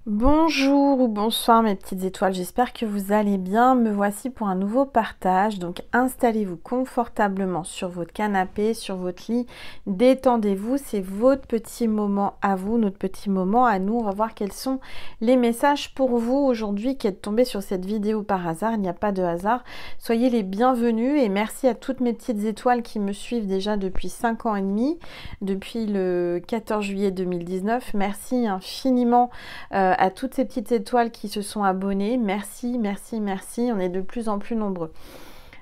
Bonjour ou bonsoir mes petites étoiles, j'espère que vous allez bien. Me voici pour un nouveau partage. Donc installez-vous confortablement sur votre canapé, sur votre lit, détendez-vous, c'est votre petit moment à vous, notre petit moment à nous. On va voir quels sont les messages pour vous aujourd'hui qui êtes tombés sur cette vidéo par hasard. Il n'y a pas de hasard. Soyez les bienvenus et merci à toutes mes petites étoiles qui me suivent déjà depuis 5 ans et demi, depuis le 14 juillet 2019. Merci infiniment à toutes ces petites étoiles qui se sont abonnées. Merci, merci, merci. On est de plus en plus nombreux.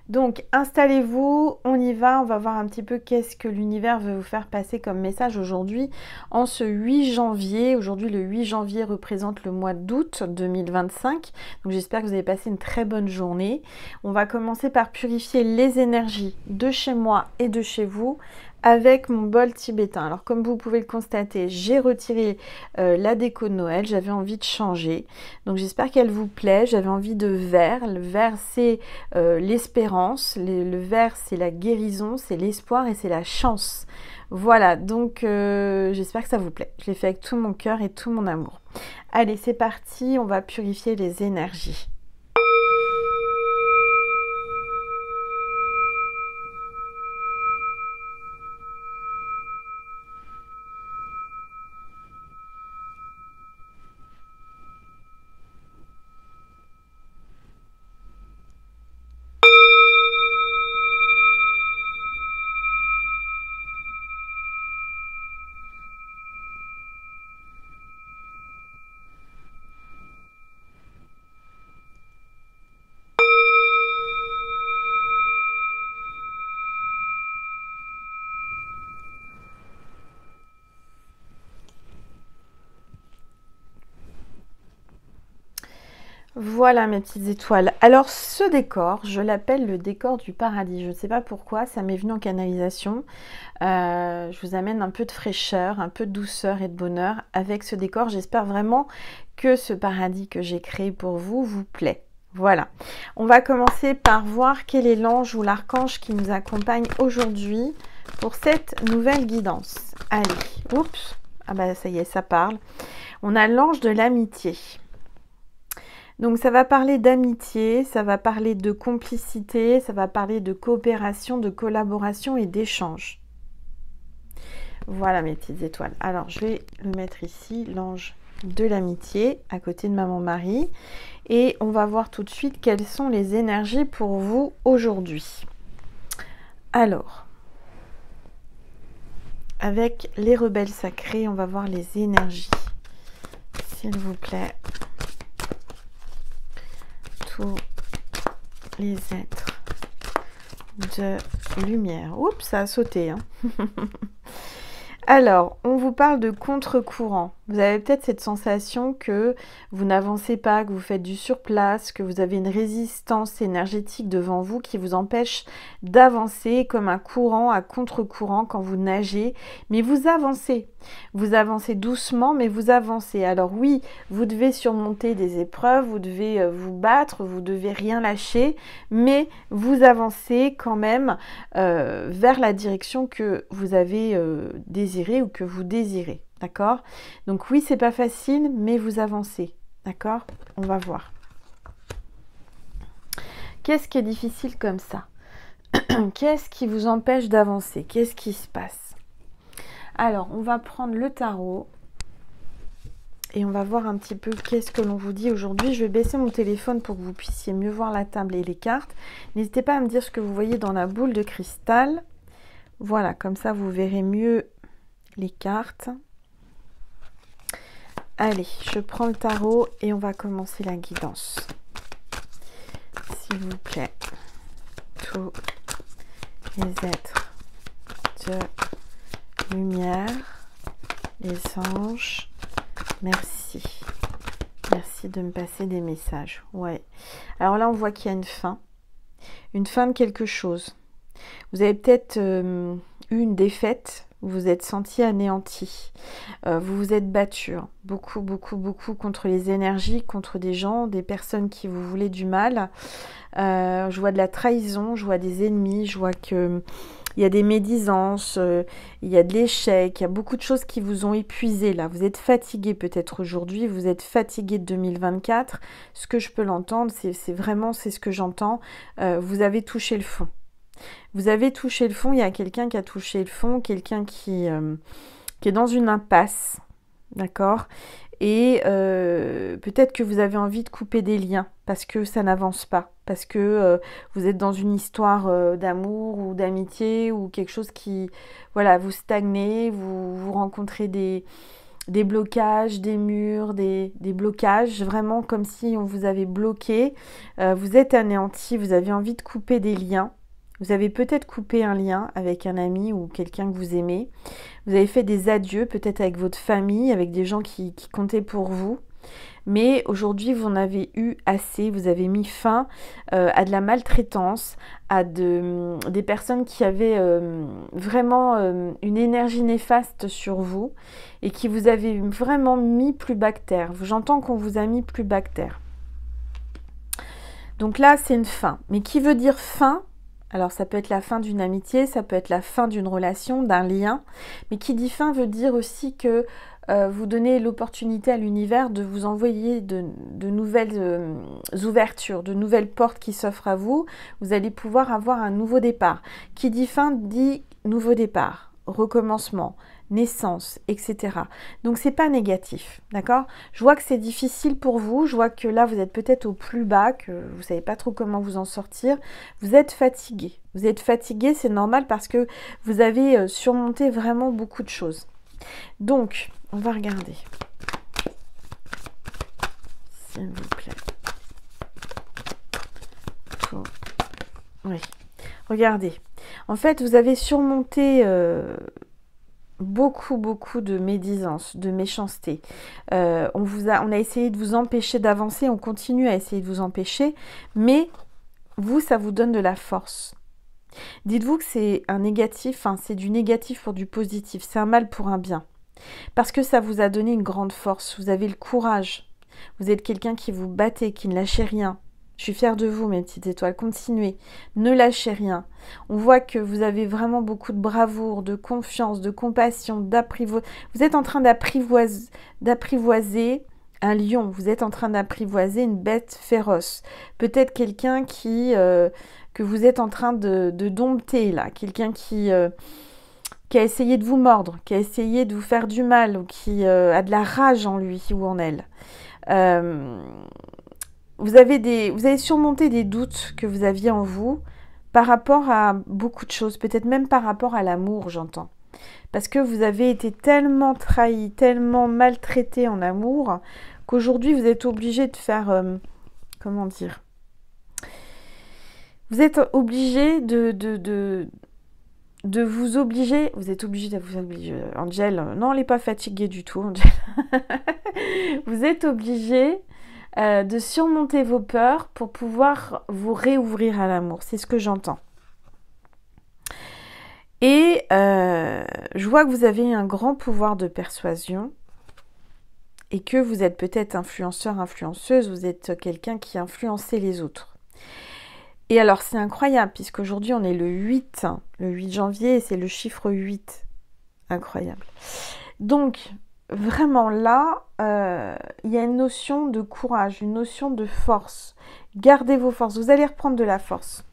Donc, installez-vous, on y va. On va voir un petit peu qu'est-ce que l'univers veut vous faire passer comme message aujourd'hui en ce 8 janvier. Aujourd'hui, le 8 janvier représente le mois d'août 2025. Donc, j'espère que vous avez passé une très bonne journée. On va commencer par purifier les énergies de chez moi et de chez vous avec mon bol tibétain. Alors comme vous pouvez le constater, j'ai retiré la déco de Noël, j'avais envie de changer. Donc j'espère qu'elle vous plaît, j'avais envie de vert. Le vert c'est l'espérance, le vert c'est la guérison, c'est l'espoir et c'est la chance. Voilà, donc j'espère que ça vous plaît. Je l'ai fait avec tout mon cœur et tout mon amour. Allez, c'est parti, on va purifier les énergies. Voilà mes petites étoiles. Alors ce décor, je l'appelle le décor du paradis. Je ne sais pas pourquoi, ça m'est venu en canalisation. Je vous amène un peu de fraîcheur, un peu de douceur et de bonheur avec ce décor. J'espère vraiment que ce paradis que j'ai créé pour vous vous plaît. Voilà. On va commencer par voir quel est l'ange ou l'archange qui nous accompagne aujourd'hui pour cette nouvelle guidance. Allez, oups. Ah bah ça y est, ça parle. On a l'ange de l'amitié. Donc ça va parler d'amitié, ça va parler de complicité, ça va parler de coopération, de collaboration et d'échange. Voilà mes petites étoiles. Alors je vais le mettre ici, l'ange de l'amitié, à côté de Maman Marie. Et on va voir tout de suite quelles sont les énergies pour vous aujourd'hui. Alors, avec les rebelles sacrés, on va voir les énergies. S'il vous plaît. Tous les êtres de lumière. Oups, ça a sauté. Hein. Alors, on vous parle de contre-courant. Vous avez peut-être cette sensation que vous n'avancez pas, que vous faites du surplace, que vous avez une résistance énergétique devant vous qui vous empêche d'avancer comme un courant à contre-courant quand vous nagez. Mais vous avancez. Vous avancez doucement, mais vous avancez. Alors oui, vous devez surmonter des épreuves, vous devez vous battre, vous devez rien lâcher, mais vous avancez quand même vers la direction que vous avez désirée ou que vous désirez. D'accord? Donc oui, c'est pas facile, mais vous avancez. D'accord? On va voir. Qu'est-ce qui est difficile comme ça? Qu'est-ce qui vous empêche d'avancer? Qu'est-ce qui se passe? Alors, on va prendre le tarot et on va voir un petit peu qu'est-ce que l'on vous dit aujourd'hui. Je vais baisser mon téléphone pour que vous puissiez mieux voir la table et les cartes. N'hésitez pas à me dire ce que vous voyez dans la boule de cristal. Voilà, comme ça vous verrez mieux les cartes. Allez, je prends le tarot et on va commencer la guidance. S'il vous plaît, tous les êtres de lumière, les anges, merci. Merci de me passer des messages. Ouais. Alors là, on voit qu'il y a une fin de quelque chose. Vous avez peut-être eu une défaite. Vous vous êtes senti anéanti, vous vous êtes battu, hein, beaucoup contre les énergies, contre des gens, des personnes qui vous voulaient du mal. Je vois de la trahison, je vois des ennemis, je vois que il il y a des médisances, il y a de l'échec, il y a beaucoup de choses qui vous ont épuisé là. Vous êtes fatigué peut-être aujourd'hui, vous êtes fatigué de 2024. Ce que je peux l'entendre, c'est vraiment, c'est ce que j'entends. Vous avez touché le fond. Vous avez touché le fond, il y a quelqu'un qui a touché le fond, quelqu'un qui est dans une impasse, d'accord? Et peut-être que vous avez envie de couper des liens parce que ça n'avance pas, parce que vous êtes dans une histoire d'amour ou d'amitié ou quelque chose qui, voilà, vous stagnez, vous rencontrez des blocages, des murs, des blocages, vraiment comme si on vous avait bloqué, vous êtes anéanti, vous avez envie de couper des liens. Vous avez peut-être coupé un lien avec un ami ou quelqu'un que vous aimez. Vous avez fait des adieux, peut-être avec votre famille, avec des gens qui comptaient pour vous. Mais aujourd'hui, vous en avez eu assez. Vous avez mis fin à de la maltraitance, à des personnes qui avaient vraiment une énergie néfaste sur vous et qui vous avaient vraiment mis plus bas que terre. J'entends qu'on vous a mis plus bas que terre. Donc là, c'est une fin. Mais qui veut dire fin ? Alors ça peut être la fin d'une amitié, ça peut être la fin d'une relation, d'un lien, mais qui dit fin veut dire aussi que vous donnez l'opportunité à l'univers de vous envoyer de nouvelles ouvertures, de nouvelles portes qui s'offrent à vous. Vous allez pouvoir avoir un nouveau départ. Qui dit fin dit nouveau départ, recommencement, naissance, etc. Donc c'est pas négatif, d'accord? Je vois que c'est difficile pour vous, je vois que là vous êtes peut-être au plus bas, que vous savez pas trop comment vous en sortir. Vous êtes fatigué. Vous êtes fatigué, c'est normal parce que vous avez surmonté vraiment beaucoup de choses. Donc, on va regarder. S'il vous plaît. Tout. Oui. Regardez. En fait, vous avez surmonté beaucoup de médisance, de méchanceté. On a essayé de vous empêcher d'avancer, on continue à essayer de vous empêcher, mais vous, ça vous donne de la force. Dites-vous que c'est un négatif, c'est du négatif pour du positif, c'est un mal pour un bien. Parce que ça vous a donné une grande force, vous avez le courage. Vous êtes quelqu'un qui vous battez, qui ne lâchez rien. Je suis fière de vous, mes petites étoiles. Continuez, ne lâchez rien. On voit que vous avez vraiment beaucoup de bravoure, de confiance, de compassion, d'apprivoiser. Vous êtes en train d'apprivoiser un lion. Vous êtes en train d'apprivoiser une bête féroce. Peut-être quelqu'un que vous êtes en train de dompter, là. Quelqu'un qui a essayé de vous mordre, qui a essayé de vous faire du mal, ou qui a de la rage en lui ou en elle. Vous avez surmonté des doutes que vous aviez en vous par rapport à beaucoup de choses, peut-être même par rapport à l'amour, j'entends. Parce que vous avez été tellement trahi, tellement maltraité en amour, qu'aujourd'hui vous êtes obligé de faire... comment dire ? Vous êtes obligé de vous obliger... Vous êtes obligé de vous obliger... Angel, non, elle n'est pas fatiguée du tout, Angel. Vous êtes obligé... de surmonter vos peurs pour pouvoir vous réouvrir à l'amour. C'est ce que j'entends. Et je vois que vous avez un grand pouvoir de persuasion et que vous êtes peut-être influenceur, influenceuse, vous êtes quelqu'un qui influencez les autres. Et alors c'est incroyable puisqu'aujourd'hui on est le 8 janvier et c'est le chiffre 8. Incroyable. Donc... Vraiment là, il y a une notion de courage, une notion de force. Gardez vos forces, vous allez reprendre de la force.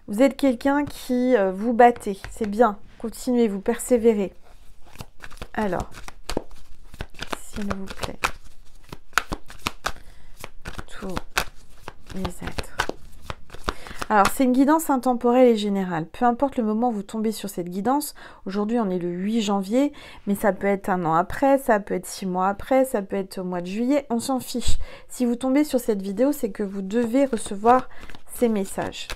Vous êtes quelqu'un qui vous battez, c'est bien. Continuez, vous persévérez. Alors, s'il vous plaît, tous les êtres. Alors, c'est une guidance intemporelle et générale. Peu importe le moment où vous tombez sur cette guidance, aujourd'hui on est le 8 janvier, mais ça peut être un an après, ça peut être 6 mois après, ça peut être au mois de juillet, on s'en fiche. Si vous tombez sur cette vidéo, c'est que vous devez recevoir ces messages.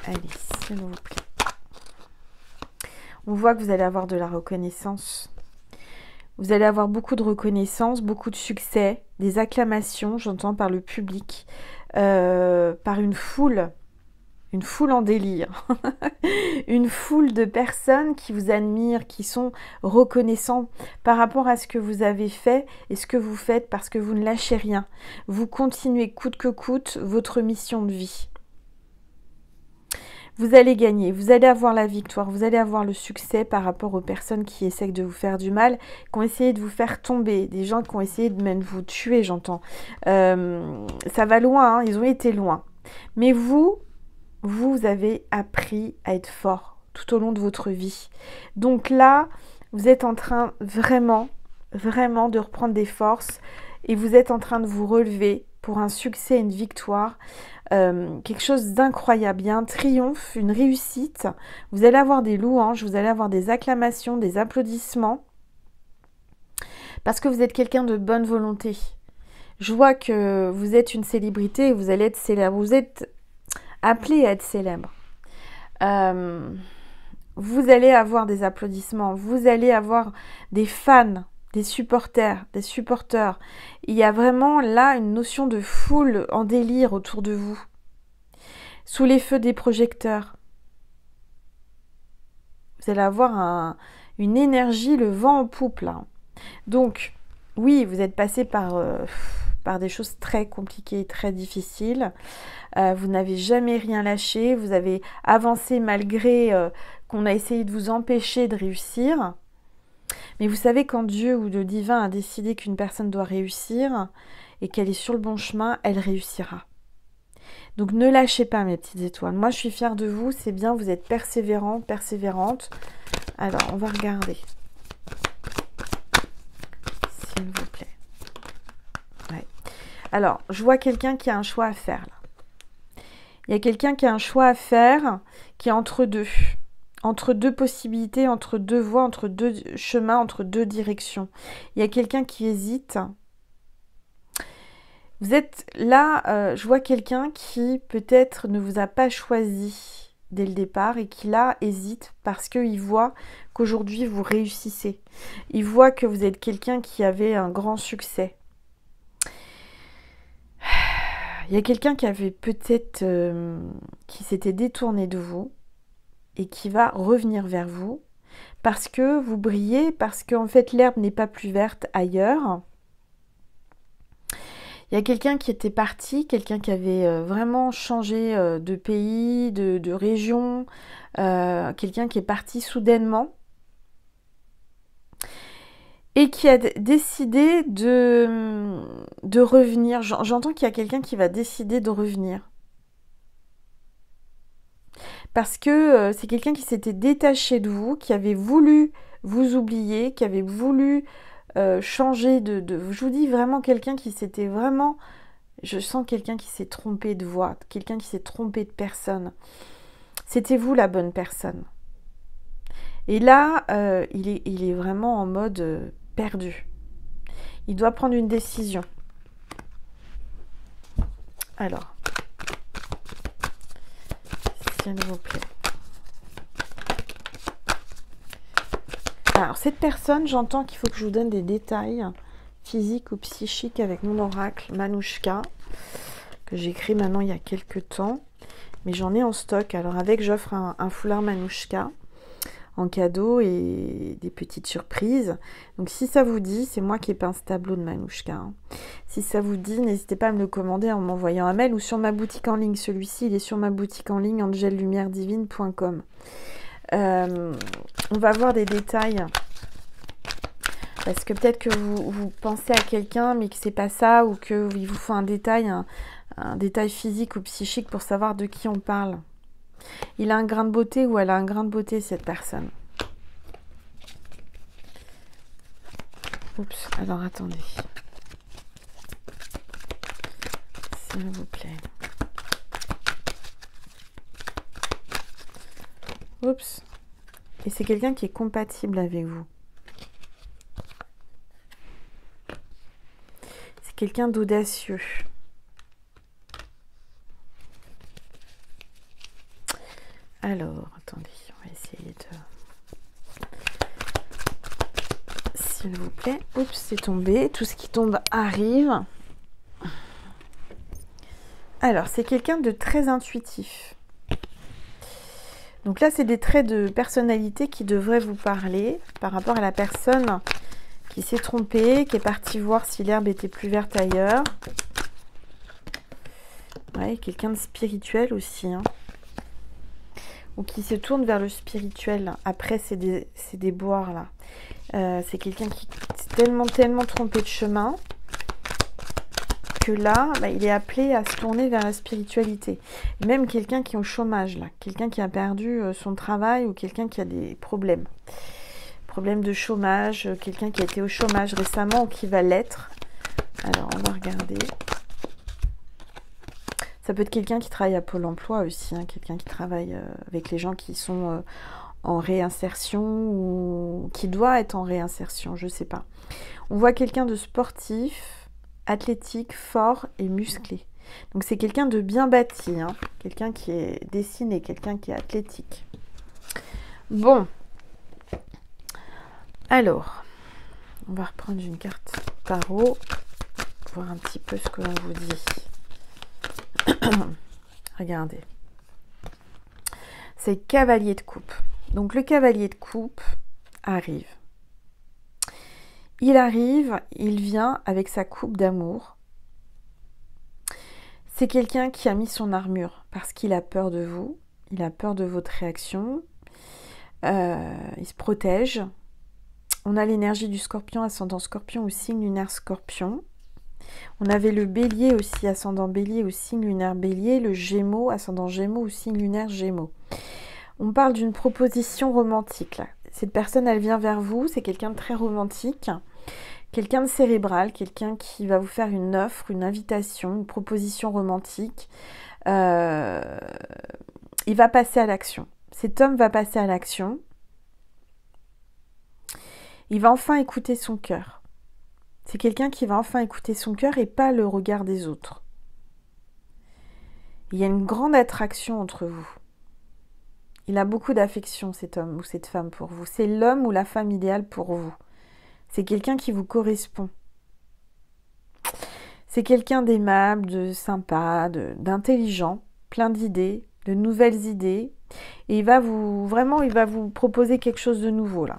Allez, s'il vous plaît. On voit que vous allez avoir de la reconnaissance. Vous allez avoir beaucoup de reconnaissance, beaucoup de succès, des acclamations, j'entends par le public, par une foule en délire, une foule de personnes qui vous admirent, qui sont reconnaissants par rapport à ce que vous avez fait et ce que vous faites parce que vous ne lâchez rien. Vous continuez coûte que coûte votre mission de vie. Vous allez gagner, vous allez avoir la victoire, vous allez avoir le succès par rapport aux personnes qui essaient de vous faire du mal, qui ont essayé de vous faire tomber, des gens qui ont essayé de même vous tuer, j'entends. Ça va loin, hein, ils ont été loin. Mais vous avez appris à être fort tout au long de votre vie. Donc là, vous êtes en train vraiment de reprendre des forces et vous êtes en train de vous relever pour un succès, une victoire. Quelque chose d'incroyable, il y a un triomphe, une réussite, vous allez avoir des louanges, vous allez avoir des acclamations, des applaudissements, parce que vous êtes quelqu'un de bonne volonté. Je vois que vous êtes une célébrité et vous allez être célèbre, vous êtes appelé à être célèbre. Vous allez avoir des applaudissements, vous allez avoir des fans, des supporters. Il y a vraiment là une notion de foule en délire autour de vous, sous les feux des projecteurs. Vous allez avoir une énergie, le vent en poupe là. Donc, oui, vous êtes passé par des choses très compliquées, très difficiles. Vous n'avez jamais rien lâché, vous avez avancé malgré qu'on a essayé de vous empêcher de réussir. Mais vous savez, quand Dieu ou le divin a décidé qu'une personne doit réussir et qu'elle est sur le bon chemin, elle réussira. Donc ne lâchez pas, mes petites étoiles. Moi, je suis fière de vous, c'est bien, vous êtes persévérants, persévérante. Alors, on va regarder. S'il vous plaît. Ouais. Alors, je vois quelqu'un qui a un choix à faire, là. Il y a quelqu'un qui a un choix à faire, qui est entre deux possibilités, entre deux voies, entre deux chemins, entre deux directions. Il y a quelqu'un qui hésite. Vous êtes là, je vois quelqu'un qui peut-être ne vous a pas choisi dès le départ et qui là hésite parce qu'il voit qu'aujourd'hui vous réussissez. Il voit que vous êtes quelqu'un qui avait un grand succès. Il y a quelqu'un qui avait peut-être, qui s'était détourné de vous et qui va revenir vers vous parce que vous brillez, parce qu'en fait l'herbe n'est pas plus verte ailleurs. Il y a quelqu'un qui était parti, quelqu'un qui avait vraiment changé de pays, de région, quelqu'un qui est parti soudainement et qui a décidé de revenir. J'entends qu'il y a quelqu'un qui va décider de revenir. Parce que c'est quelqu'un qui s'était détaché de vous, qui avait voulu vous oublier, qui avait voulu changer je vous dis vraiment quelqu'un qui s'était vraiment... Je sens quelqu'un qui s'est trompé de voix, quelqu'un qui s'est trompé de personne. C'était vous la bonne personne. Et là, il est vraiment en mode perdu. Il doit prendre une décision. Alors, s'il vous plaît. Alors, cette personne, j'entends qu'il faut que je vous donne des détails physiques ou psychiques avec mon oracle Manouchka, que j'ai écrit maintenant il y a quelques temps. Mais j'en ai en stock. Alors, avec, j'offre un foulard Manouchka en cadeau et des petites surprises. Donc, si ça vous dit, c'est moi qui ai peint ce tableau de Manouchka. Hein. Si ça vous dit, n'hésitez pas à me le commander en m'envoyant un mail ou sur ma boutique en ligne. Celui-ci, il est sur ma boutique en ligne, angellumieredivine.com. On va voir des détails parce que peut-être que vous pensez à quelqu'un mais que c'est pas ça ou qu'il vous faut un détail physique ou psychique pour savoir de qui on parle. Il a un grain de beauté ou elle a un grain de beauté, cette personne. Oups, alors attendez. S'il vous plaît. Oups. Et c'est quelqu'un qui est compatible avec vous. C'est quelqu'un d'audacieux. Alors, attendez, on va essayer de... S'il vous plaît. Oups, c'est tombé. Tout ce qui tombe arrive. Alors, c'est quelqu'un de très intuitif. Donc là, c'est des traits de personnalité qui devraient vous parler par rapport à la personne qui s'est trompée, qui est partie voir si l'herbe était plus verte ailleurs. Ouais, quelqu'un de spirituel aussi. Hein. ou qui se tourne vers le spirituel après ces déboires-là. C'est quelqu'un qui s'est tellement trompé de chemin que là, il est appelé à se tourner vers la spiritualité. Et même quelqu'un qui est au chômage, là, quelqu'un qui a perdu son travail ou quelqu'un qui a des problèmes. Problèmes de chômage, quelqu'un qui a été au chômage récemment ou qui va l'être. Alors, on va regarder. Ça peut être quelqu'un qui travaille à Pôle emploi aussi, hein, quelqu'un qui travaille avec les gens qui sont en réinsertion ou qui doit être en réinsertion, je ne sais pas. On voit quelqu'un de sportif, athlétique, fort et musclé. Donc c'est quelqu'un de bien bâti, hein, quelqu'un qui est dessiné, quelqu'un qui est athlétique. Bon, alors, on va reprendre une carte tarot, voir un petit peu ce que l'on vous dit. Regardez, c'est cavalier de coupe. Donc le cavalier de coupe arrive. Il vient avec sa coupe d'amour. C'est quelqu'un qui a mis son armure parce qu'il a peur de vous, il a peur de votre réaction, il se protège. On a l'énergie du scorpion, ascendant scorpion ou signe lunaire scorpion. On avait le bélier aussi, ascendant bélier ou signe lunaire bélier, le gémeaux, ascendant gémeaux ou signe lunaire gémeaux. On parle d'une proposition romantique là. Cette personne, elle vient vers vous, c'est quelqu'un de très romantique, quelqu'un de cérébral, quelqu'un qui va vous faire une offre, une invitation, une proposition romantique. Il va passer à l'action. Cet homme va passer à l'action. Il va enfin écouter son cœur. C'est quelqu'un qui va enfin écouter son cœur et pas le regard des autres. Il y a une grande attraction entre vous. Il a beaucoup d'affection, cet homme ou cette femme pour vous. C'est l'homme ou la femme idéale pour vous. C'est quelqu'un qui vous correspond. C'est quelqu'un d'aimable, de sympa, d'intelligent, plein d'idées, de nouvelles idées. Et il va vous proposer quelque chose de nouveau là.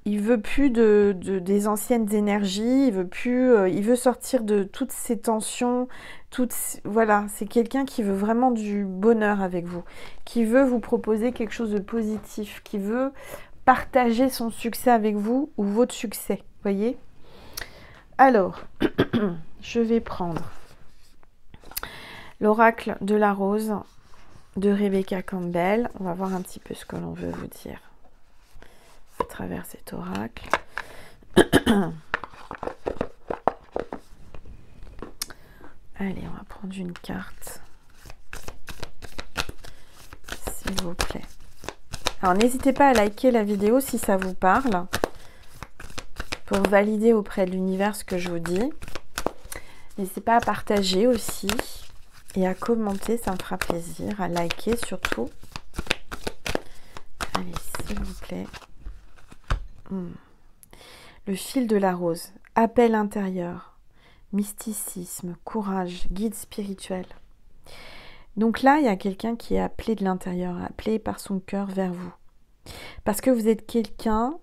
Il veut plus des anciennes énergies, il veut sortir de toutes ces tensions, voilà, c'est quelqu'un qui veut vraiment du bonheur avec vous, qui veut vous proposer quelque chose de positif, qui veut partager son succès avec vous ou votre succès, voyez. Alors, je vais prendre l'oracle de la rose de Rebecca Campbell. On va voir un petit peu ce que l'on veut vous dire à travers cet oracle. Allez, on va prendre une carte, s'il vous plaît. Alors, n'hésitez pas à liker la vidéo si ça vous parle, pour valider auprès de l'univers ce que je vous dis. N'hésitez pas à partager aussi et à commenter, ça me fera plaisir, à liker surtout. Allez, s'il vous plaît. Le fil de la rose, appel intérieur, mysticisme, courage, guide spirituel. Donc là, il y a quelqu'un qui est appelé de l'intérieur, appelé par son cœur vers vous. Parce que vous êtes quelqu'un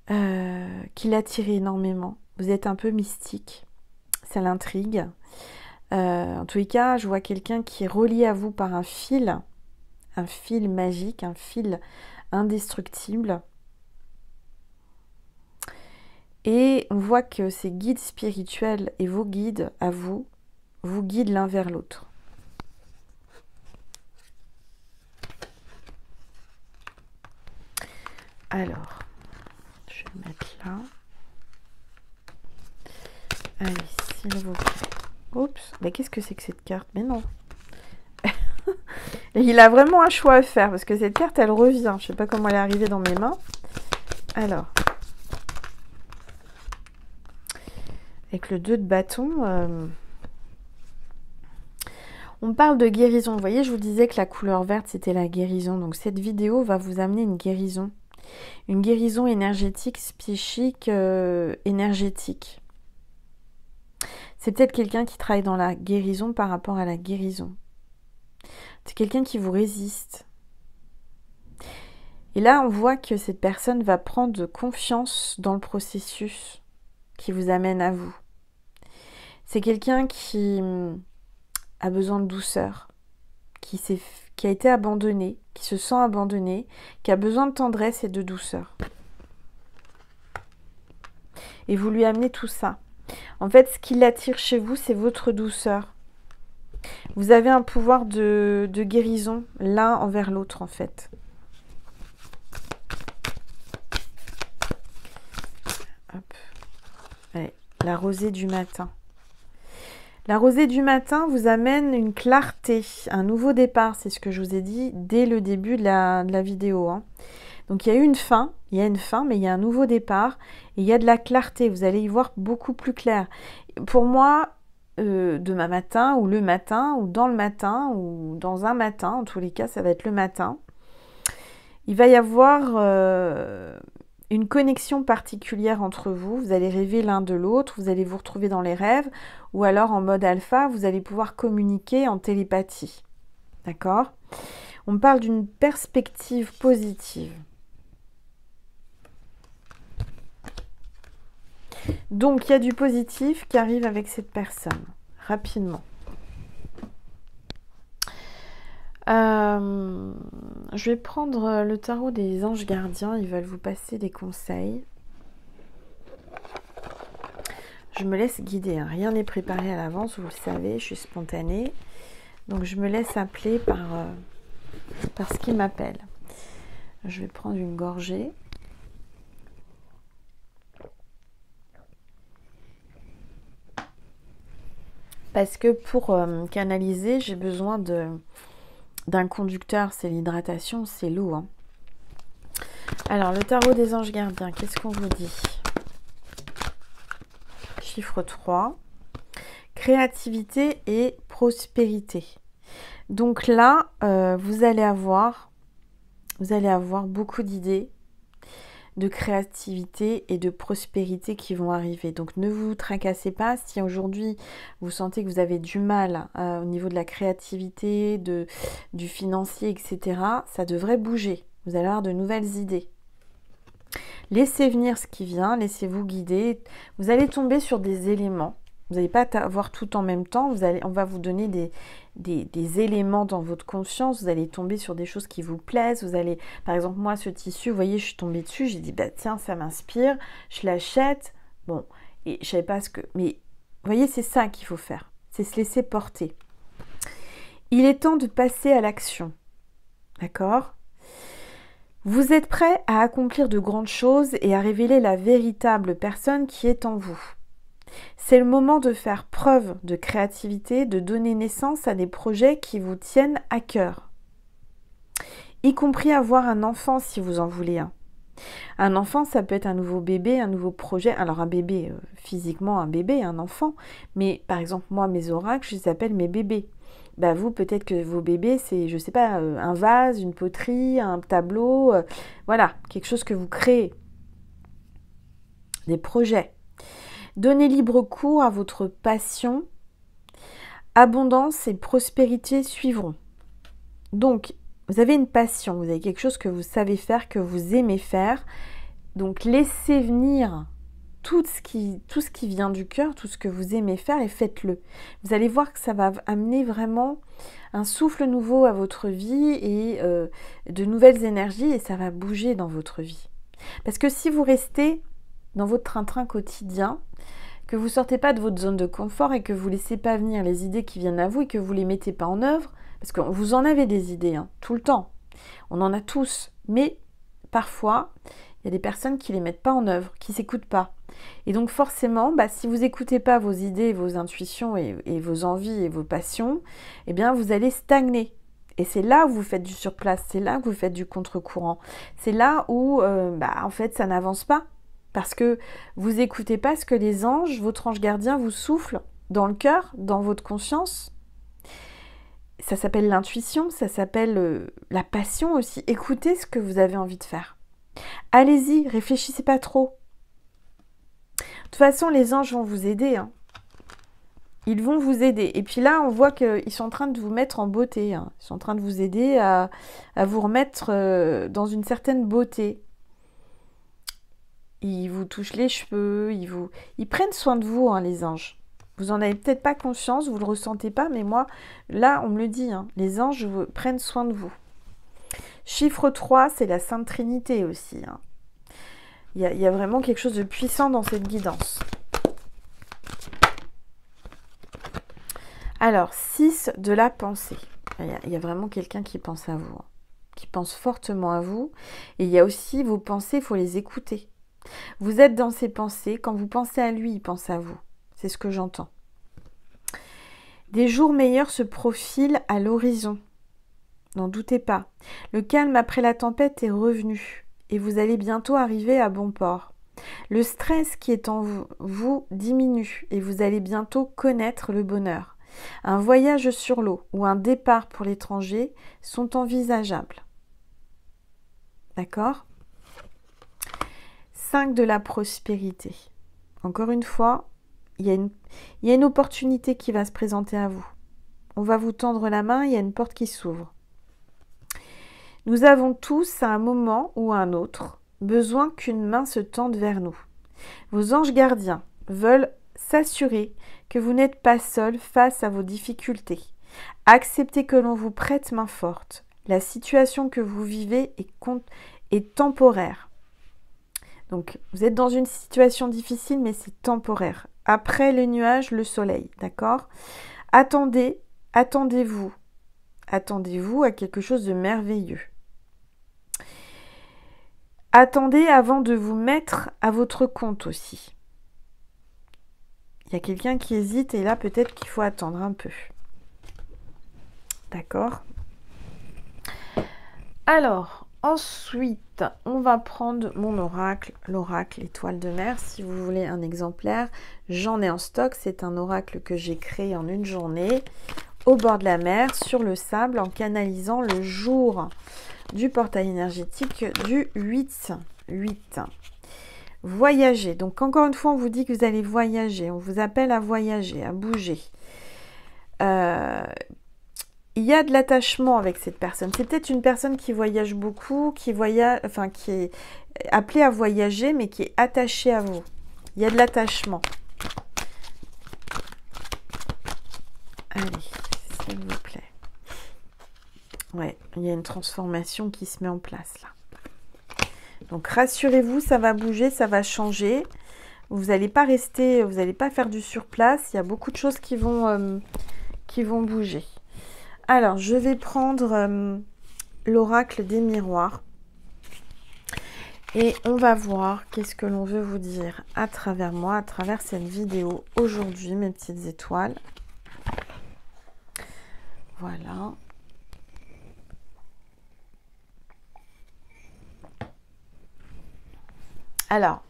qui l'attire énormément. Vous êtes un peu mystique, ça l'intrigue. En tous les cas, je vois quelqu'un qui est relié à vous par un fil magique, un fil indestructible. Et on voit que ces guides spirituels et vos guides à vous guident l'un vers l'autre. Alors, je vais le mettre là. Allez, s'il vous plaît. Oups, mais qu'est-ce que c'est que cette carte? Mais non. Et il a vraiment un choix à faire, parce que cette carte, elle revient. Je ne sais pas comment elle est arrivée dans mes mains. Alors, avec le 2 de bâton, on parle de guérison. Vous voyez, je vous disais que la couleur verte, c'était la guérison. Donc, cette vidéo va vous amener une guérison. Une guérison énergétique, psychique, énergétique. C'est peut-être quelqu'un qui travaille dans la guérison par rapport à la guérison. C'est quelqu'un qui vous résiste. Et là, on voit que cette personne va prendre confiance dans le processus qui vous amène à vous. C'est quelqu'un qui a besoin de douceur, qui a été abandonné, qui se sent abandonné, qui a besoin de tendresse et de douceur. Et vous lui amenez tout ça. En fait, ce qui l'attire chez vous, c'est votre douceur. Vous avez un pouvoir de guérison l'un envers l'autre, en fait. Hop. Allez, la rosée du matin. La rosée du matin vous amène une clarté, un nouveau départ, c'est ce que je vous ai dit dès le début de la vidéo. Hein. Donc il y a eu une fin, mais il y a un nouveau départ et il y a de la clarté, vous allez y voir beaucoup plus clair. Pour moi, demain matin ou le matin ou dans un matin, en tous les cas ça va être le matin, il va y avoir une connexion particulière entre vous, vous allez rêver l'un de l'autre, vous allez vous retrouver dans les rêves, ou alors en mode alpha, vous allez pouvoir communiquer en télépathie. D'accord? On parle d'une perspective positive. Donc, il y a du positif qui arrive avec cette personne, rapidement. Je vais prendre le tarot des anges gardiens, ils veulent vous passer des conseils. Je me laisse guider, hein. Rien n'est préparé à l'avance, vous le savez, je suis spontanée. Donc je me laisse appeler par ce qui m'appelle. Je vais prendre une gorgée. Parce que pour canaliser, j'ai besoin d'un conducteur, c'est l'hydratation, c'est l'eau. Hein. Alors, le tarot des anges gardiens, qu'est-ce qu'on vous dit? Chiffre 3. Créativité et prospérité. Donc là, vous allez avoir beaucoup d'idées de créativité et de prospérité qui vont arriver. Donc ne vous tracassez pas si aujourd'hui vous sentez que vous avez du mal au niveau de la créativité, du financier, etc. Ça devrait bouger. Vous allez avoir de nouvelles idées. Laissez venir ce qui vient, laissez-vous guider. Vous allez tomber sur des éléments. Vous n'allez pas avoir tout en même temps. On va vous donner des éléments dans votre conscience. Vous allez tomber sur des choses qui vous plaisent. Vous allez, par exemple, moi, ce tissu, vous voyez, je suis tombée dessus. J'ai dit, bah tiens, ça m'inspire. Je l'achète. Bon, et je savais pas ce que... Mais, vous voyez, c'est ça qu'il faut faire. C'est se laisser porter. Il est temps de passer à l'action. D'accord ? Vous êtes prêt à accomplir de grandes choses et à révéler la véritable personne qui est en vous. C'est le moment de faire preuve de créativité, de donner naissance à des projets qui vous tiennent à cœur. Y compris avoir un enfant si vous en voulez un. Un enfant, ça peut être un nouveau bébé, un nouveau projet. Alors un bébé, physiquement un bébé, un enfant. Mais par exemple, moi, mes oracles, je les appelle mes bébés. Bah vous, peut-être que vos bébés, c'est, je sais pas, un vase, une poterie, un tableau. Voilà, quelque chose que vous créez. Des projets. Donnez libre cours à votre passion. Abondance et prospérité suivront. Donc, vous avez une passion, vous avez quelque chose que vous savez faire, que vous aimez faire. Donc, laissez venir tout ce qui vient du cœur, tout ce que vous aimez faire et faites-le. Vous allez voir que ça va amener vraiment un souffle nouveau à votre vie et de nouvelles énergies et ça va bouger dans votre vie. Parce que si vous restez dans votre train-train quotidien, que vous ne sortez pas de votre zone de confort et que vous ne laissez pas venir les idées qui viennent à vous et que vous ne les mettez pas en œuvre, parce que vous en avez des idées, hein, tout le temps. On en a tous. Mais parfois, il y a des personnes qui ne les mettent pas en œuvre, qui ne s'écoutent pas. Et donc forcément, si vous n'écoutez pas vos idées, vos intuitions et vos envies et vos passions, eh bien vous allez stagner. Et c'est là où vous faites du surplace, c'est là que vous faites du contre-courant. C'est là où, en fait, ça n'avance pas. Parce que vous n'écoutez pas ce que les anges, votre ange gardien vous souffle dans le cœur, dans votre conscience. Ça s'appelle l'intuition, ça s'appelle la passion aussi. Écoutez ce que vous avez envie de faire. Allez-y, réfléchissez pas trop. De toute façon, les anges vont vous aider. Hein. Ils vont vous aider. Et puis là, on voit qu'ils sont en train de vous mettre en beauté. Hein. Ils sont en train de vous aider à vous remettre dans une certaine beauté. Ils vous touchent les cheveux, ils prennent soin de vous, hein, les anges. Vous en avez peut-être pas conscience, vous le ressentez pas, mais moi, là, on me le dit, hein, les anges prennent soin de vous. Chiffre 3, c'est la Sainte Trinité aussi. Hein. Il y a vraiment quelque chose de puissant dans cette guidance. Alors, 6 de la pensée. Il y a vraiment quelqu'un qui pense à vous, hein, qui pense fortement à vous. Et il y a aussi vos pensées, il faut les écouter. Vous êtes dans ses pensées. Quand vous pensez à lui, il pense à vous. C'est ce que j'entends. Des jours meilleurs se profilent à l'horizon. N'en doutez pas. Le calme après la tempête est revenu. Et vous allez bientôt arriver à bon port. Le stress qui est en vous diminue. Et vous allez bientôt connaître le bonheur. Un voyage sur l'eau ou un départ pour l'étranger sont envisageables. D'accord ? 5 de la prospérité. Encore une fois, il y a une opportunité qui va se présenter à vous. On va vous tendre la main, il y a une porte qui s'ouvre. Nous avons tous, à un moment ou à un autre, besoin qu'une main se tende vers nous. Vos anges gardiens veulent s'assurer que vous n'êtes pas seul face à vos difficultés. Acceptez que l'on vous prête main forte. La situation que vous vivez est temporaire. Donc, vous êtes dans une situation difficile, mais c'est temporaire. Après les nuages, le soleil, d'accord ? Attendez, attendez-vous à quelque chose de merveilleux. Attendez avant de vous mettre à votre compte aussi. Il y a quelqu'un qui hésite et là, peut-être qu'il faut attendre un peu. D'accord ? Alors, ensuite, on va prendre mon oracle, l'oracle étoile de mer. Si vous voulez un exemplaire, j'en ai en stock. C'est un oracle que j'ai créé en une journée au bord de la mer, sur le sable, en canalisant le jour du portail énergétique du 8. Voyager. Donc, encore une fois, on vous dit que vous allez voyager. On vous appelle à voyager, à bouger. Il y a de l'attachement avec cette personne. C'est peut-être une personne qui voyage beaucoup, qui est appelée à voyager, mais qui est attachée à vous. Il y a de l'attachement. Allez, s'il vous plaît. Ouais, il y a une transformation qui se met en place là. Donc rassurez-vous, ça va bouger, ça va changer. Vous n'allez pas rester, vous n'allez pas faire du surplace. Il y a beaucoup de choses qui vont bouger. Alors, je vais prendre l'oracle des miroirs. Et on va voir qu'est-ce que l'on veut vous dire à travers moi, à travers cette vidéo aujourd'hui, mes petites étoiles. Voilà. Alors,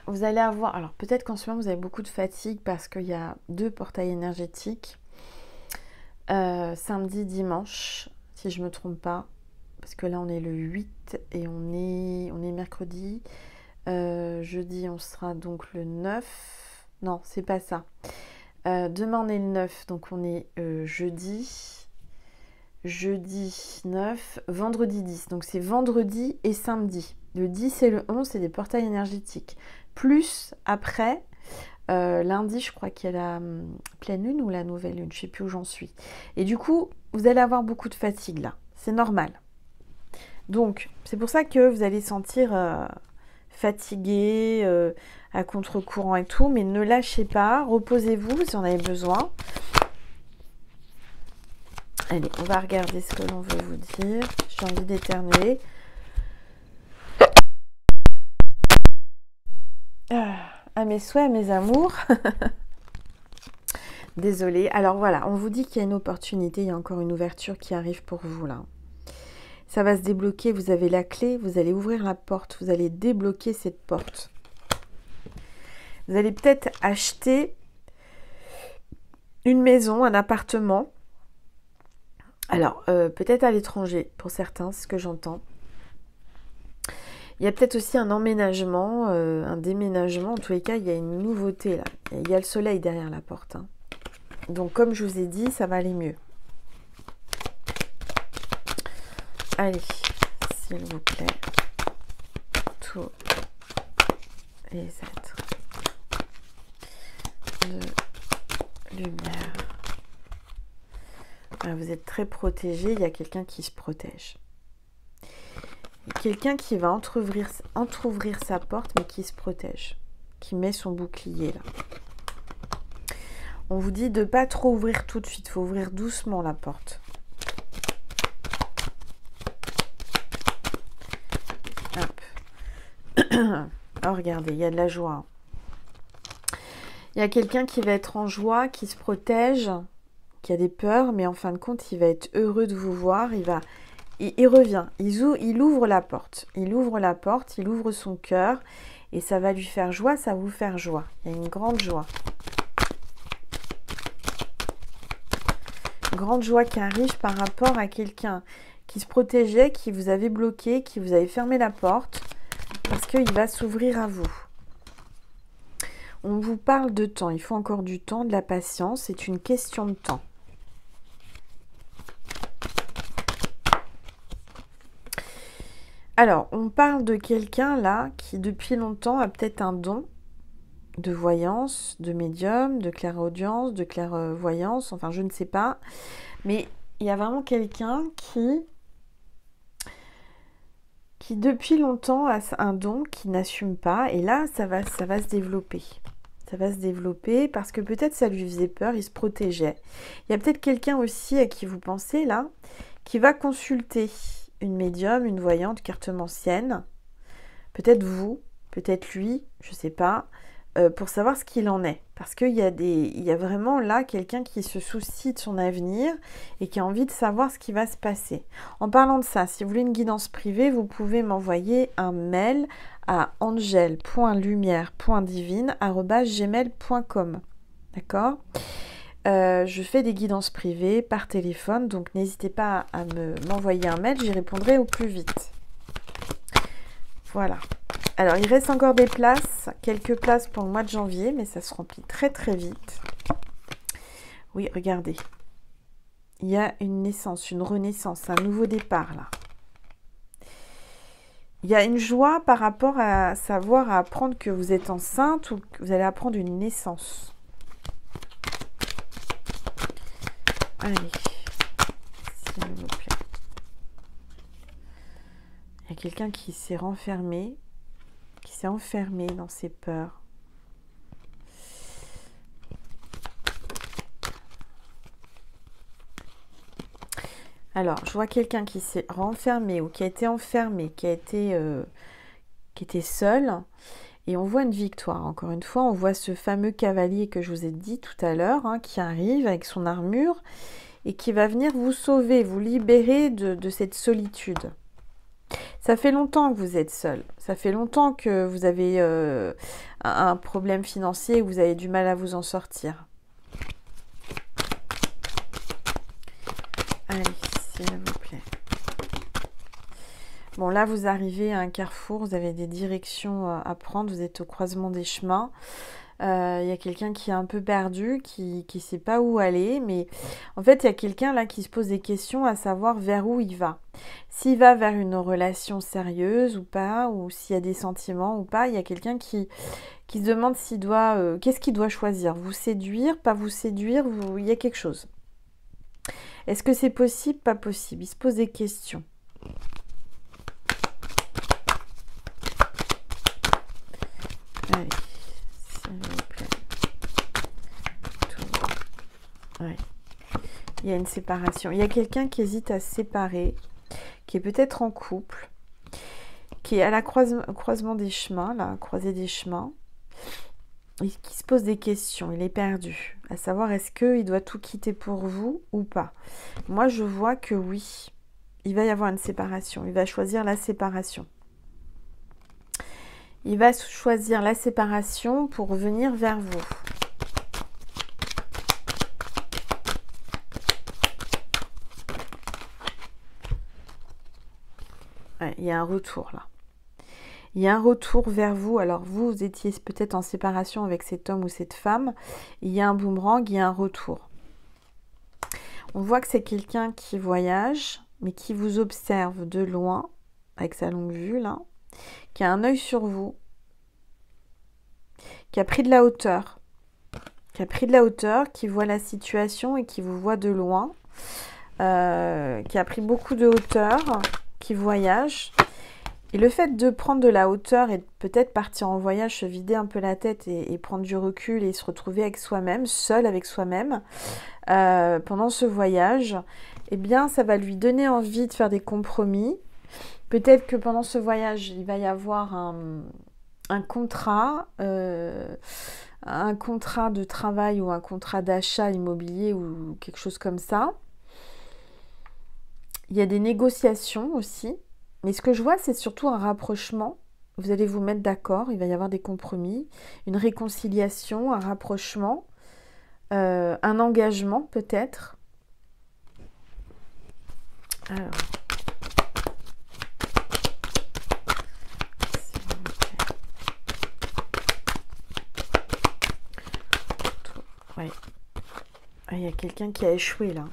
vous allez avoir... Alors, peut-être qu'en ce moment, vous avez beaucoup de fatigue parce qu'il y a 2 portails énergétiques. Samedi, dimanche, si je ne me trompe pas. Parce que là, on est le 8 et on est mercredi. Jeudi, on sera donc le 9. Non, c'est pas ça. Demain, on est le 9, donc on est jeudi. Jeudi 9, vendredi 10. Donc, c'est vendredi et samedi. Le 10 et le 11, c'est des portails énergétiques. Plus, après, lundi, je crois qu'il y a la pleine lune ou la nouvelle lune. Je ne sais plus où j'en suis. Et du coup, vous allez avoir beaucoup de fatigue, là. C'est normal. Donc, c'est pour ça que vous allez sentir fatigué, à contre-courant et tout. Mais ne lâchez pas. Reposez-vous si vous en avez besoin. Allez, on va regarder ce que l'on veut vous dire. J'ai envie d'éternuer. À mes souhaits, à mes amours. Désolée. Alors voilà, on vous dit qu'il y a une opportunité. Il y a encore une ouverture qui arrive pour vous là. Ça va se débloquer. Vous avez la clé. Vous allez ouvrir la porte. Vous allez débloquer cette porte. Vous allez peut-être acheter une maison, un appartement. Alors, peut-être à l'étranger pour certains, c'est ce que j'entends. Il y a peut-être aussi un emménagement, un déménagement. En tous les cas, il y a une nouveauté là. Il y a le soleil derrière la porte. Hein. Donc, comme je vous ai dit, ça va aller mieux. Allez, s'il vous plaît. Tous les êtres de Lumière. Alors, vous êtes très protégé, il y a quelqu'un qui se protège. Quelqu'un qui va entrouvrir sa porte, mais qui se protège, qui met son bouclier là. On vous dit de ne pas trop ouvrir tout de suite, il faut ouvrir doucement la porte. Hop. Oh, regardez, il y a de la joie. Il y a quelqu'un qui va être en joie, qui se protège, qui a des peurs, mais en fin de compte, il va être heureux de vous voir. Il revient, il ouvre la porte. Il ouvre la porte, il ouvre son cœur. Et ça va lui faire joie, ça va vous faire joie. Il y a une grande joie. Une grande joie qui arrive par rapport à quelqu'un qui se protégeait, qui vous avait bloqué, qui vous avait fermé la porte. Parce qu'il va s'ouvrir à vous. On vous parle de temps. Il faut encore du temps, de la patience. C'est une question de temps. Alors, on parle de quelqu'un là qui depuis longtemps a peut-être un don de voyance, de médium, de clairaudience, de clairvoyance, enfin je ne sais pas. Mais il y a vraiment quelqu'un qui depuis longtemps a un don qui n'assume pas. Et là, ça va se développer. Ça va se développer parce que peut-être ça lui faisait peur, il se protégeait. Il y a peut-être quelqu'un aussi à qui vous pensez là, qui va consulter une médium, une voyante, cartomancienne, peut-être vous, peut-être lui, je ne sais pas, pour savoir ce qu'il en est. Parce qu'il y a vraiment là quelqu'un qui se soucie de son avenir et qui a envie de savoir ce qui va se passer. En parlant de ça, si vous voulez une guidance privée, vous pouvez m'envoyer un mail à angel.lumière.divine@gmail.com. D'accord ? Je fais des guidances privées par téléphone, donc n'hésitez pas à m'envoyer un mail, j'y répondrai au plus vite. Voilà. Alors, il reste encore des places, quelques places pour le mois de janvier, mais ça se remplit très très vite. Oui, regardez. Il y a une naissance, une renaissance, un nouveau départ là. Il y a une joie par rapport à savoir, à apprendre que vous êtes enceinte ou que vous allez apprendre une naissance. Allez, s'il vous plaît. Il y a quelqu'un qui s'est renfermé, qui s'est enfermé dans ses peurs. Alors, je vois quelqu'un qui s'est renfermé ou qui a été enfermé, qui était seul. Et on voit une victoire. Encore une fois, on voit ce fameux cavalier que je vous ai dit tout à l'heure, hein, qui arrive avec son armure et qui va venir vous sauver, vous libérer de cette solitude. Ça fait longtemps que vous êtes seul. Ça fait longtemps que vous avez un problème financier et que vous avez du mal à vous en sortir. Allez, s'il vous plaît. Bon, là, vous arrivez à un carrefour, vous avez des directions à prendre, vous êtes au croisement des chemins. Il y a quelqu'un qui est un peu perdu, qui ne sait pas où aller, mais en fait, il y a quelqu'un là qui se pose des questions à savoir vers où il va. S'il va vers une relation sérieuse ou pas, ou s'il y a des sentiments ou pas, il y a quelqu'un qui se demande s'il doit, qu'est-ce qu'il doit choisir, vous séduire, pas vous séduire, il y a quelque chose. Est-ce que c'est possible, pas possible? Il se pose des questions. Allez, s'il vous plaît. Ouais. Il y a une séparation. Il y a quelqu'un qui hésite à se séparer, qui est peut-être en couple, qui est à la croisement des chemins, là, croisée des chemins, et qui se pose des questions. Il est perdu, à savoir est-ce qu'il doit tout quitter pour vous ou pas. Moi, je vois que oui, il va y avoir une séparation. Il va choisir la séparation. Il va choisir la séparation pour venir vers vous. Ouais, il y a un retour là. Il y a un retour vers vous. Alors vous étiez peut-être en séparation avec cet homme ou cette femme. Il y a un boomerang, il y a un retour. On voit que c'est quelqu'un qui voyage, mais qui vous observe de loin, avec sa longue vue là. Qui a un œil sur vous, qui a pris de la hauteur, qui a pris de la hauteur, qui voit la situation et qui vous voit de loin, qui a pris beaucoup de hauteur, qui voyage. Et le fait de prendre de la hauteur et peut-être partir en voyage, se vider un peu la tête et prendre du recul et se retrouver avec soi-même, seul avec soi-même, pendant ce voyage, eh bien, ça va lui donner envie de faire des compromis. Peut-être que pendant ce voyage, il va y avoir un contrat de travail ou un contrat d'achat immobilier ou quelque chose comme ça. Il y a des négociations aussi. Mais ce que je vois, c'est surtout un rapprochement. Vous allez vous mettre d'accord, il va y avoir des compromis, une réconciliation, un rapprochement, un engagement peut-être. Alors... Ouais. Ah, il y a quelqu'un qui a échoué là.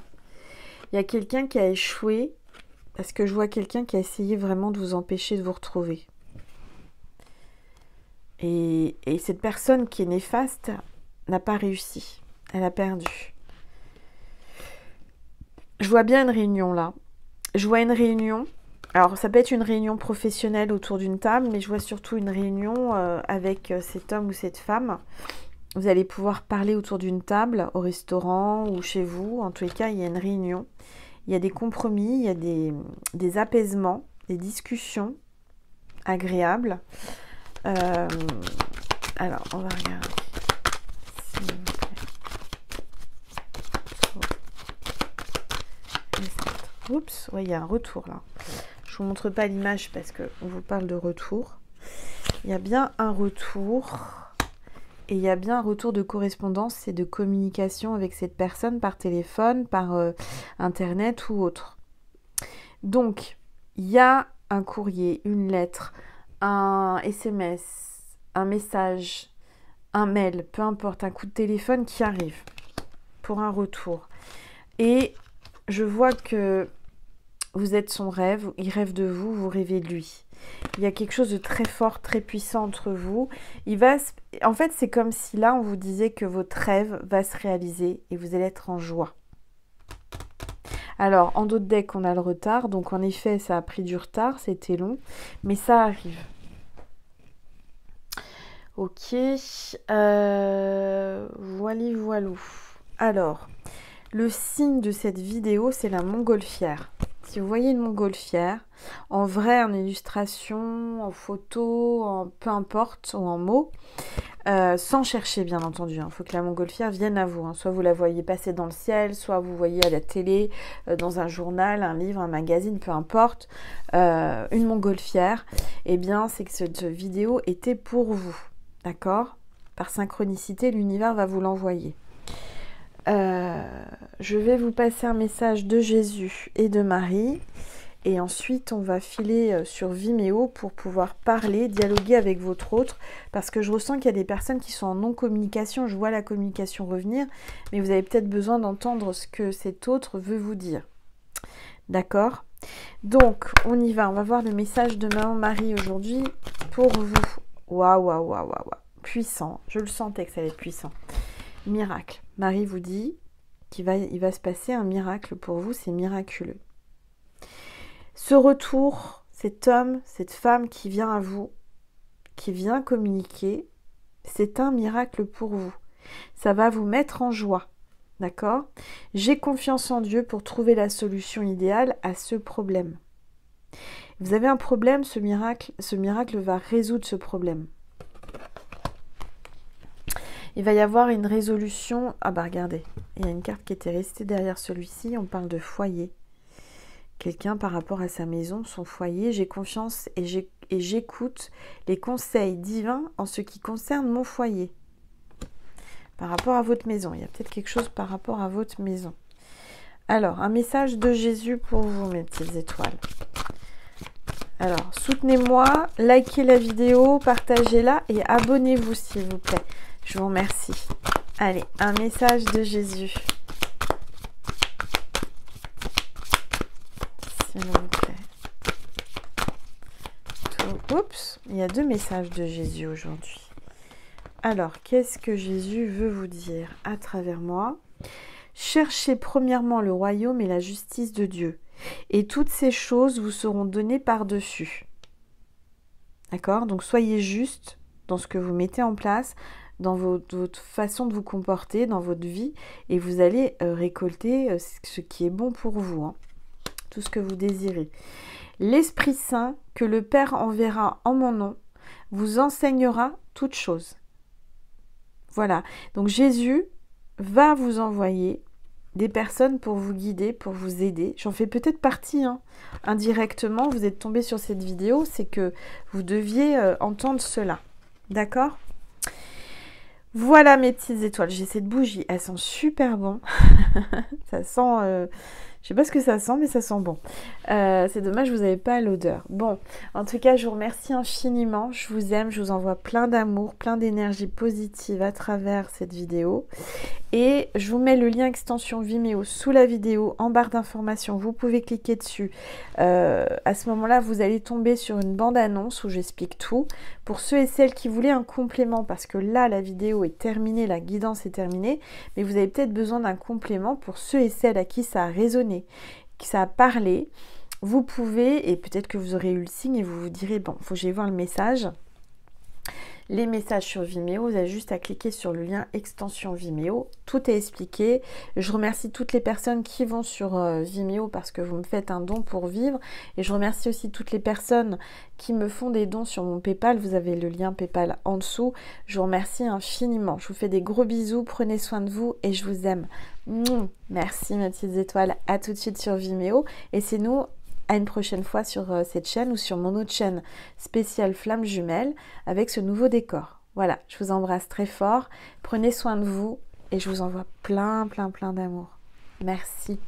Il y a quelqu'un qui a échoué parce que je vois quelqu'un qui a essayé vraiment de vous empêcher de vous retrouver. Et cette personne qui est néfaste n'a pas réussi. Elle a perdu. Je vois bien une réunion là. Je vois une réunion. Alors ça peut être une réunion professionnelle autour d'une table, mais je vois surtout une réunion avec cet homme ou cette femme. Vous allez pouvoir parler autour d'une table, au restaurant ou chez vous. En tous les cas, il y a une réunion. Il y a des compromis, il y a des apaisements, des discussions agréables. Alors, on va regarder. S'il vous plaît. Oups, ouais, il y a un retour là. Je ne vous montre pas l'image parce qu'on vous parle de retour. Il y a bien un retour. Et il y a bien un retour de correspondance et de communication avec cette personne par téléphone, par internet ou autre. Donc, il y a un courrier, une lettre, un SMS, un message, un mail, peu importe, un coup de téléphone qui arrive pour un retour. Et je vois que vous êtes son rêve, il rêve de vous, vous rêvez de lui. Il y a quelque chose de très fort, très puissant entre vous. En fait, c'est comme si là, on vous disait que votre rêve va se réaliser et vous allez être en joie. Alors, en d'autres decks, on a le retard. Donc, en effet, ça a pris du retard. C'était long. Mais ça arrive. Ok. Voilou. Alors, le signe de cette vidéo, c'est la montgolfière. Si vous voyez une montgolfière, en vrai, en illustration, en photo, peu importe, ou en mots, sans chercher bien entendu. Il faut que la montgolfière vienne à vous. Soit vous la voyez passer dans le ciel, soit vous voyez à la télé, dans un journal, un livre, un magazine, peu importe. Une montgolfière, eh bien, c'est que cette vidéo était pour vous. D'accord ? Par synchronicité, l'univers va vous l'envoyer. Je vais vous passer un message de Jésus et de Marie et ensuite on va filer sur Vimeo pour pouvoir parler, dialoguer avec votre autre parce que je ressens qu'il y a des personnes qui sont en non-communication, je vois la communication revenir mais vous avez peut-être besoin d'entendre ce que cet autre veut vous dire. D'accord ? Donc on y va, on va voir le message de Maman Marie aujourd'hui pour vous. Waouh, puissant, je le sentais que ça allait être puissant. Miracle. Marie vous dit qu'il va se passer un miracle pour vous, c'est miraculeux. Ce retour, cet homme, cette femme qui vient à vous, qui vient communiquer, c'est un miracle pour vous. Ça va vous mettre en joie, d'accord ? J'ai confiance en Dieu pour trouver la solution idéale à ce problème. Vous avez un problème, ce miracle va résoudre ce problème. Il va y avoir une résolution. Ah bah regardez, il y a une carte qui était restée derrière celui-ci. On parle de foyer. Quelqu'un par rapport à sa maison, son foyer. J'ai confiance et j'écoute les conseils divins en ce qui concerne mon foyer. Par rapport à votre maison. Il y a peut-être quelque chose par rapport à votre maison. Alors, un message de Jésus pour vous, mes petites étoiles. Alors, soutenez-moi, likez la vidéo, partagez-la et abonnez-vous s'il vous plaît. Je vous remercie. Allez, un message de Jésus. S'il vous plaît. Oups, il y a 2 messages de Jésus aujourd'hui. Alors, qu'est-ce que Jésus veut vous dire à travers moi? Cherchez premièrement le royaume et la justice de Dieu, et toutes ces choses vous seront données par-dessus. D'accord? Donc soyez juste dans ce que vous mettez en place, dans votre façon de vous comporter, dans votre vie, et vous allez récolter ce qui est bon pour vous, hein, tout ce que vous désirez. L'Esprit Saint que le Père enverra en mon nom vous enseignera toutes choses. Voilà, donc Jésus va vous envoyer des personnes pour vous guider, pour vous aider. J'en fais peut-être partie, hein. Indirectement, vous êtes tombé sur cette vidéo, c'est que vous deviez entendre cela. D'accord? Voilà mes petites étoiles. J'ai cette bougie, elle sent super bon. Ça sent... je sais pas ce que ça sent, mais ça sent bon. C'est dommage, vous n'avez pas l'odeur. Bon, en tout cas, je vous remercie infiniment. Je vous aime, je vous envoie plein d'amour, plein d'énergie positive à travers cette vidéo. Et je vous mets le lien extension Vimeo sous la vidéo, en barre d'informations. Vous pouvez cliquer dessus. À ce moment-là, vous allez tomber sur une bande-annonce où j'explique tout. Pour ceux et celles qui voulaient un complément, parce que là, la vidéo est terminée, la guidance est terminée, mais vous avez peut-être besoin d'un complément pour ceux et celles à qui ça a résonné, qui ça a parlé. Vous pouvez, et peut-être que vous aurez eu le signe et vous vous direz, bon, il faut que j'aille voir le message. Les messages sur Vimeo, vous avez juste à cliquer sur le lien extension Vimeo, tout est expliqué. Je remercie toutes les personnes qui vont sur Vimeo parce que vous me faites un don pour vivre, et je remercie aussi toutes les personnes qui me font des dons sur mon PayPal, vous avez le lien PayPal en dessous. Je vous remercie infiniment, je vous fais des gros bisous, prenez soin de vous et je vous aime. Merci mes petites étoiles, à tout de suite sur Vimeo, et c'est nous à une prochaine fois sur cette chaîne ou sur mon autre chaîne spéciale Flamme Jumelle avec ce nouveau décor. Voilà, je vous embrasse très fort, prenez soin de vous et je vous envoie plein d'amour. Merci.